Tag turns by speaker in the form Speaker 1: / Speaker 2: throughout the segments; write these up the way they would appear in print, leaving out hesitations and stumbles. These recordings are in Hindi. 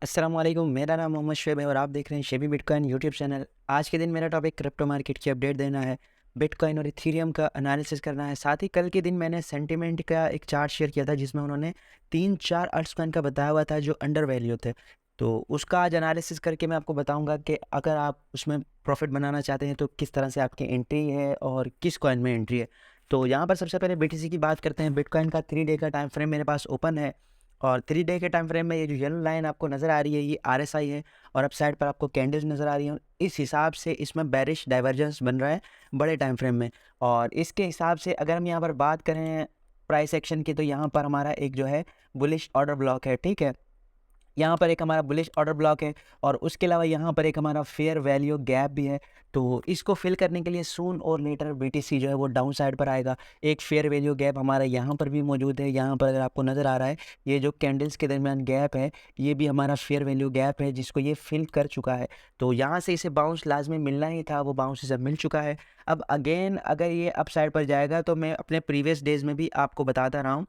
Speaker 1: अस्सलाम वालेकुम, मेरा नाम मोहम्मद शुएब है और आप देख रहे हैं शेबी बिटकॉइन यूट्यूब चैनल। आज के दिन मेरा टॉपिक क्रिप्टो मार्केट की अपडेट देना है, बिटकॉइन और इथेरियम का एनालिसिस करना है। साथ ही कल के दिन मैंने सेंटिमेंट का एक चार्ट शेयर किया था जिसमें उन्होंने 3-4 अल्टकॉइन का बताया हुआ था जो अंडर वैल्यू थे। तो उसका आज एनालिसिस करके मैं आपको बताऊंगा कि अगर आप उसमें प्रॉफिट बनाना चाहते हैं तो किस तरह से आपकी एंट्री है और किस कॉइन में एंट्री है। तो यहाँ पर सबसे पहले बीटीसी की बात करते हैं। बिटकॉइन का 3 डे का टाइम फ्रेम मेरे पास ओपन है और 3 डे के टाइम फ्रेम में ये जो येलो लाइन आपको नज़र आ रही है ये आरएसआई है और अप साइड पर आपको कैंडल्स नज़र आ रही हैं। इस हिसाब से इसमें बेरिश डाइवर्जेंस बन रहा है बड़े टाइम फ्रेम में। और इसके हिसाब से अगर हम यहाँ पर बात करें प्राइस एक्शन की तो यहाँ पर हमारा एक जो है बुलिश ऑर्डर ब्लॉक है, ठीक है। यहाँ पर एक हमारा बुलिश ऑर्डर ब्लॉक है और उसके अलावा यहाँ पर एक हमारा फेयर वैल्यू गैप भी है। तो इसको फिल करने के लिए सून और लेटर बीटीसी जो है वो डाउन साइड पर आएगा। एक फेयर वैल्यू गैप हमारा यहाँ पर भी मौजूद है। यहाँ पर अगर आपको नज़र आ रहा है ये जो कैंडल्स के दरमियान गैप है ये भी हमारा फेयर वैल्यू गैप है जिसको ये फिल कर चुका है। तो यहाँ से इसे बाउंस लाजमी मिलना ही था, वो बाउंस इसे मिल चुका है। अब अगेन अगर ये अप साइड पर जाएगा तो मैं अपने प्रीवियस डेज में भी आपको बताता रहा हूँ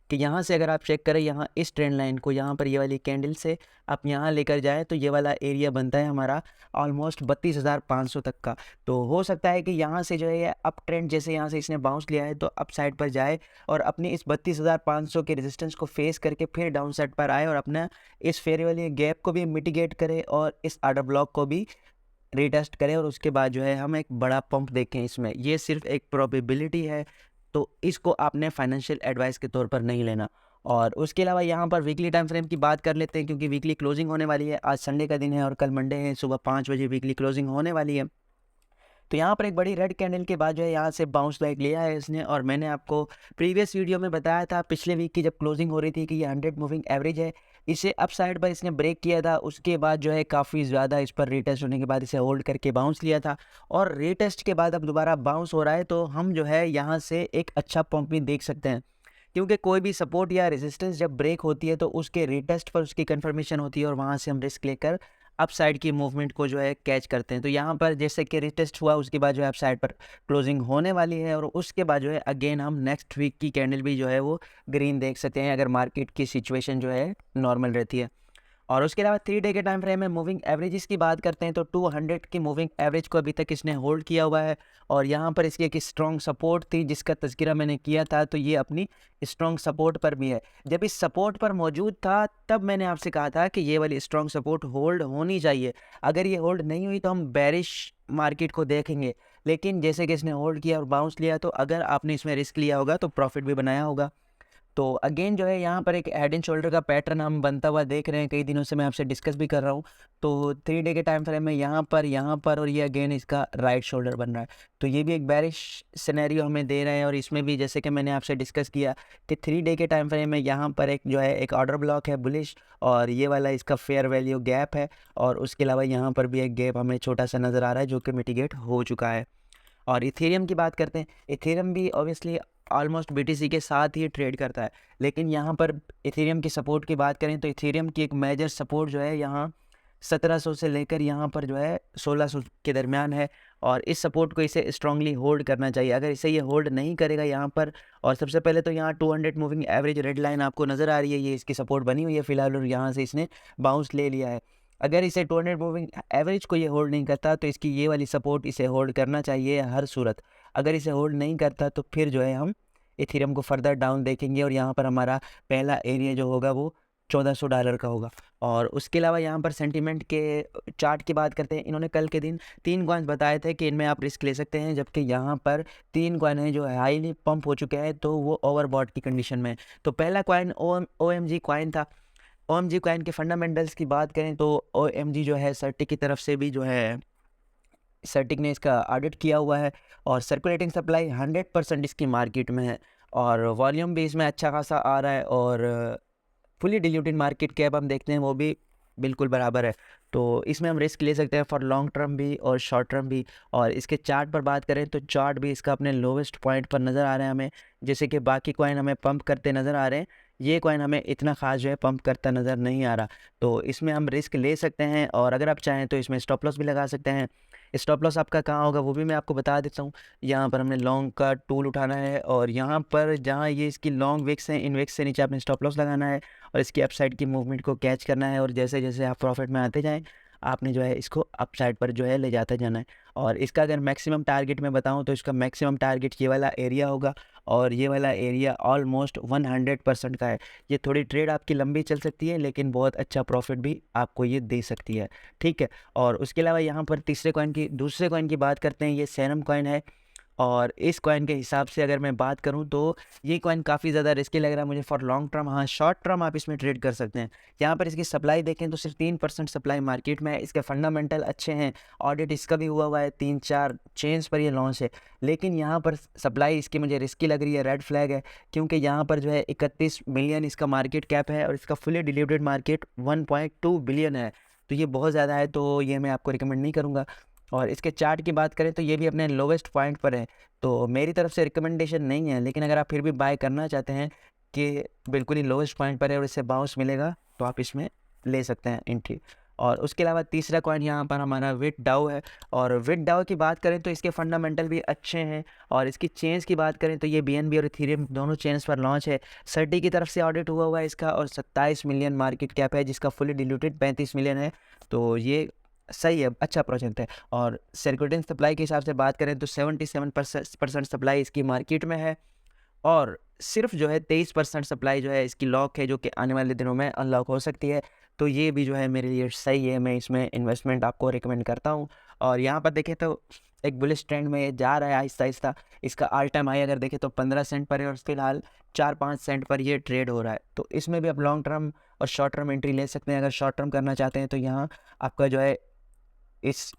Speaker 1: कि यहाँ से अगर आप चेक करें यहाँ इस ट्रेंड लाइन को, यहाँ पर ये वाली कैंडल से आप यहाँ लेकर जाएँ तो ये वाला एरिया बनता है हमारा ऑलमोस्ट 32,500 तक का। तो हो सकता है कि यहाँ से जो है ये अप ट्रेंड जैसे यहाँ से इसने बाउंस लिया है तो अप साइड पर जाए और अपने इस 32,500 के रेजिस्टेंस को फेस करके फिर डाउन साइड पर आए और अपना इस फेयर वाली गैप को भी मिटिगेट करे और इस आर्डर ब्लॉक को भी रीटेस्ट करें और उसके बाद जो है हम एक बड़ा पंप देखें। इसमें ये सिर्फ एक प्रोबेबिलिटी है, तो इसको आपने फाइनेंशियल एडवाइस के तौर पर नहीं लेना। और उसके अलावा यहाँ पर वीकली टाइम फ्रेम की बात कर लेते हैं क्योंकि वीकली क्लोजिंग होने वाली है। आज संडे का दिन है और कल मंडे है, सुबह 5 बजे वीकली क्लोजिंग होने वाली है। तो यहाँ पर एक बड़ी रेड कैंडल के बाद जो है यहाँ से बाउंस बैक लिया है इसने और मैंने आपको प्रीवियस वीडियो में बताया था पिछले वीक की जब क्लोजिंग हो रही थी कि ये 100 मूविंग एवरेज है। इसे अप साइड पर इसने ब्रेक किया था, उसके बाद जो है काफ़ी ज़्यादा इस पर रीटेस्ट होने के बाद इसे होल्ड करके बाउंस लिया था और रीटेस्ट के बाद अब दोबारा बाउंस हो रहा है। तो हम जो है यहाँ से एक अच्छा पंप भी देख सकते हैं क्योंकि कोई भी सपोर्ट या रेजिस्टेंस जब ब्रेक होती है तो उसके रीटेस्ट पर उसकी कंफर्मेशन होती है और वहाँ से हम रिस्क लेकर अप साइड की मूवमेंट को जो है कैच करते हैं। तो यहाँ पर जैसे कि रिटेस्ट हुआ उसके बाद जो है अप साइड पर क्लोजिंग होने वाली है और उसके बाद जो है अगेन हम नेक्स्ट वीक की कैंडल भी जो है वो ग्रीन देख सकते हैं अगर मार्केट की सिचुएशन जो है नॉर्मल रहती है। और उसके अलावा 3 डे के टाइम फ्रेम में मूविंग एवरेजेस की बात करते हैं तो 200 की मूविंग एवरेज को अभी तक इसने होल्ड किया हुआ है और यहाँ पर इसकी एक स्ट्रॉन्ग सपोर्ट थी जिसका तज़किरा मैंने किया था, तो ये अपनी स्ट्रॉन्ग सपोर्ट पर भी है। जब इस सपोर्ट पर मौजूद था तब मैंने आपसे कहा था कि ये वाली स्ट्रॉन्ग सपोर्ट होल्ड होनी चाहिए। अगर ये होल्ड नहीं हुई तो हम बेरिश मार्केट को देखेंगे, लेकिन जैसे कि इसने होल्ड किया और बाउंस लिया तो अगर आपने इसमें रिस्क लिया होगा तो प्रॉफिट भी बनाया होगा। तो अगेन जो है यहाँ पर एक हेड एंड शोल्डर का पैटर्न हम बनता हुआ देख रहे हैं, कई दिनों से मैं आपसे डिस्कस भी कर रहा हूँ। तो 3 डे के टाइम फ्रेम में यहाँ पर और ये अगेन इसका राइट शोल्डर बन रहा है। तो ये भी एक बेरिश सिनेरियो हमें दे रहे हैं और इसमें भी जैसे कि मैंने आपसे डिस्कस किया कि 3 डे के टाइम फ्रेम में यहाँ पर एक जो है एक ऑर्डर ब्लॉक है बुलिश और ये वाला इसका फेयर वैल्यू गैप है और उसके अलावा यहाँ पर भी एक गैप हमें छोटा सा नज़र आ रहा है जो कि मिटिगेट हो चुका है। और इथेरियम की बात करते हैं, इथेरियम भी ऑब्वियसली ऑलमोस्ट बीटीसी के साथ ही ट्रेड करता है, लेकिन यहाँ पर इथेरियम की सपोर्ट की बात करें तो इथेरियम की एक मेजर सपोर्ट जो है यहाँ 1700 से लेकर यहाँ पर जो है 1600 के दरमियान है और इस सपोर्ट को इसे स्ट्रांगली होल्ड करना चाहिए। अगर इसे ये होल्ड नहीं करेगा यहाँ पर, और सबसे पहले तो यहाँ 200 मूविंग एवरेज रेड लाइन आपको नज़र आ रही है, ये इसकी सपोर्ट बनी हुई है फिलहाल और यहाँ से इसने बाउंस ले लिया है। अगर इसे 200 मूविंग एवरेज को ये होल्ड नहीं करता तो इसकी ये वाली सपोर्ट इसे होल्ड करना चाहिए हर सूरत। अगर इसे होल्ड नहीं करता तो फिर जो है हम इथेरियम को फर्दर डाउन देखेंगे और यहाँ पर हमारा पहला एरिया जो होगा वो $1400 का होगा। और उसके अलावा यहाँ पर सेंटीमेंट के चार्ट की बात करते हैं। इन्होंने कल के दिन 3 कॉइन्स बताए थे कि इनमें आप रिस्क ले सकते हैं, जबकि यहाँ पर 3 कॉइन है जो हाईली पंप हो चुके हैं तो वो ओवरबॉट की कंडीशन में। तो पहला कॉइन OMG कॉइन था। OMG कॉइन के फंडामेंटल्स की बात करें तो OMG जो है सर्टिक की तरफ से भी जो है सर्टिक ने इसका ऑडिट किया हुआ है और सर्कुलेटिंग सप्लाई 100% इसकी मार्केट में है और वॉल्यूम भी इसमें अच्छा खासा आ रहा है और फुली डिल्यूटेड मार्केट कैप हम देखते हैं वो भी बिल्कुल बराबर है। तो इसमें हम रिस्क ले सकते हैं फॉर लॉन्ग टर्म भी और शॉर्ट टर्म भी। और इसके चार्ट पर बात करें तो चार्ट भी इसका अपने लोवेस्ट पॉइंट पर नज़र आ रहा है हमें, जैसे कि बाकी कॉइन हमें पंप करते नज़र आ रहे हैं, ये कॉइन हमें इतना खास जो है पंप करता नज़र नहीं आ रहा। तो इसमें हम रिस्क ले सकते हैं और अगर आप चाहें तो इसमें स्टॉप लॉस भी लगा सकते हैं। स्टॉप लॉस आपका कहाँ होगा वो भी मैं आपको बता देता हूँ। यहाँ पर हमने लॉन्ग का टूल उठाना है और यहाँ पर जहाँ ये इसकी लॉन्ग विक्स हैं, इन विक्स से नीचे आपने स्टॉप लॉस लगाना है और इसकी अपसाइड की मूवमेंट को कैच करना है और जैसे जैसे आप प्रॉफिट में आते जाएँ आपने जो है इसको अपसाइड पर जो है ले जाता जाना है। और इसका अगर मैक्सिमम टारगेट मैं बताऊं तो इसका मैक्सिमम टारगेट ये वाला एरिया होगा और ये वाला एरिया ऑलमोस्ट 100% का है। ये थोड़ी ट्रेड आपकी लंबी चल सकती है लेकिन बहुत अच्छा प्रॉफिट भी आपको ये दे सकती है, ठीक है। और उसके अलावा यहाँ पर दूसरे कॉइन की बात करते हैं, ये सेनम कॉइन है। और इस कॉइन के हिसाब से अगर मैं बात करूं तो ये कॉइन काफ़ी ज़्यादा रिस्की लग रहा है मुझे फॉर लॉन्ग टर्म। हाँ, शॉर्ट टर्म आप इसमें ट्रेड कर सकते हैं। यहाँ पर इसकी सप्लाई देखें तो सिर्फ 3% सप्लाई मार्केट में है। इसके फंडामेंटल अच्छे हैं, ऑडिट इसका भी हुआ है, 3-4 चेन्स पर ये लॉन्च है। लेकिन यहाँ पर सप्लाई इसकी मुझे रिस्की लग रही है, रेड फ्लैग है, क्योंकि यहाँ पर जो है 31 मिलियन इसका मार्केट कैप है और इसका फुली डिल्यूटेड मार्केट 1.2 बिलियन है। तो ये बहुत ज़्यादा है, तो ये मैं आपको रिकमेंड नहीं करूँगा। और इसके चार्ट की बात करें तो ये भी अपने लोवेस्ट पॉइंट पर है, तो मेरी तरफ से रिकमेंडेशन नहीं है। लेकिन अगर आप फिर भी बाय करना चाहते हैं कि बिल्कुल ही लोवेस्ट पॉइंट पर है और इससे बाउंस मिलेगा तो आप इसमें ले सकते हैं एंट्री। और उसके अलावा तीसरा कॉइन यहाँ पर हमारा विटडाओ है। और विटडाओ की बात करें तो इसके फंडामेंटल भी अच्छे हैं और इसकी चेन्स की बात करें तो ये बीएनबी और इथेरियम दोनों चेन्स पर लॉन्च है। सर्टी की तरफ से ऑडिट हुआ है इसका और 27 मिलियन मार्केट कैप है जिसका फुली डिल्यूटेड 35 मिलियन है। तो ये सही है, अच्छा प्रोजेक्ट है। और सर्कुलेटिंग सप्लाई के हिसाब से बात करें तो 77% सप्लाई इसकी मार्केट में है और सिर्फ जो है 23% सप्लाई जो है इसकी लॉक है, जो कि आने वाले दिनों में अनलॉक हो सकती है। तो ये भी जो है मेरे लिए सही है, मैं इसमें इन्वेस्टमेंट आपको रिकमेंड करता हूँ। और यहाँ पर देखें तो एक बुलिश ट्रेंड में ये जा रहा है आहिस्ता आहिस्ता। इसका ऑल टाइम हाई अगर देखें तो 15 सेंट पर है और फिलहाल 4-5 सेंट पर ये ट्रेड हो रहा है। तो इसमें भी आप लॉन्ग टर्म और शॉर्ट टर्म एंट्री ले सकते हैं। अगर शॉर्ट टर्म करना चाहते हैं तो यहाँ आपका जो है इस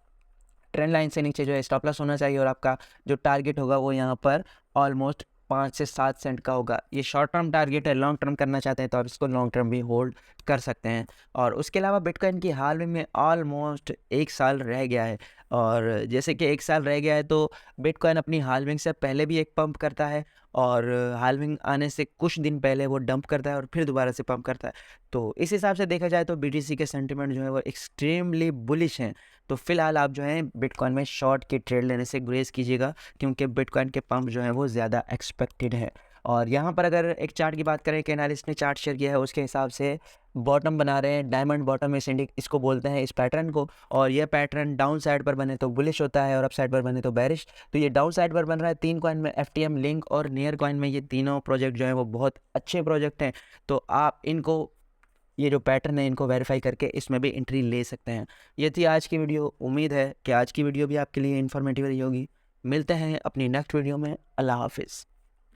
Speaker 1: ट्रेंड लाइन से नीचे जो है स्टॉप लॉस होना चाहिए और आपका जो टारगेट होगा वो यहाँ पर ऑलमोस्ट 5 से 7 सेंट का होगा। ये शॉर्ट टर्म टारगेट है, लॉन्ग टर्म करना चाहते हैं तो आप इसको लॉन्ग टर्म भी होल्ड कर सकते हैं। और उसके अलावा बिटकॉइन की हाल्विंग में ऑलमोस्ट 1 साल रह गया है और जैसे कि 1 साल रह गया है तो बिटकॉइन अपनी हाल्विंग से पहले भी एक पंप करता है और हाल्विंग आने से कुछ दिन पहले वो डंप करता है और फिर दोबारा से पंप करता है। तो इस हिसाब से देखा जाए तो बीटीसी के सेंटिमेंट जो है वो एक्सट्रीमली बुलिश हैं। तो फिलहाल आप जो है बिटकॉइन में शॉर्ट की ट्रेड लेने से गुरेज कीजिएगा क्योंकि बिटकॉइन के पंप जो है वो ज़्यादा एक्सपेक्टेड है। और यहाँ पर अगर एक चार्ट की बात करें कि एनालिस्ट ने चार्ट शेयर किया है उसके हिसाब से बॉटम बना रहे हैं, डायमंड बॉटम इसको बोलते हैं इस पैटर्न को। और यह पैटर्न डाउन साइड पर बने तो बुलिश होता है और अप साइड पर बने तो बेरिश। तो ये डाउन साइड पर बन रहा है 3 कॉइन में, एफटीएम, लिंक और नियर कॉइन में। ये तीनों प्रोजेक्ट जो है वो बहुत अच्छे प्रोजेक्ट हैं, तो आप इनको ये जो पैटर्न है इनको वेरीफाई करके इसमें भी एंट्री ले सकते हैं। ये थी आज की वीडियो, उम्मीद है कि आज की वीडियो भी आपके लिए इन्फॉर्मेटिव रही होगी। मिलते हैं अपनी नेक्स्ट वीडियो में। अल्लाह हाफिज़।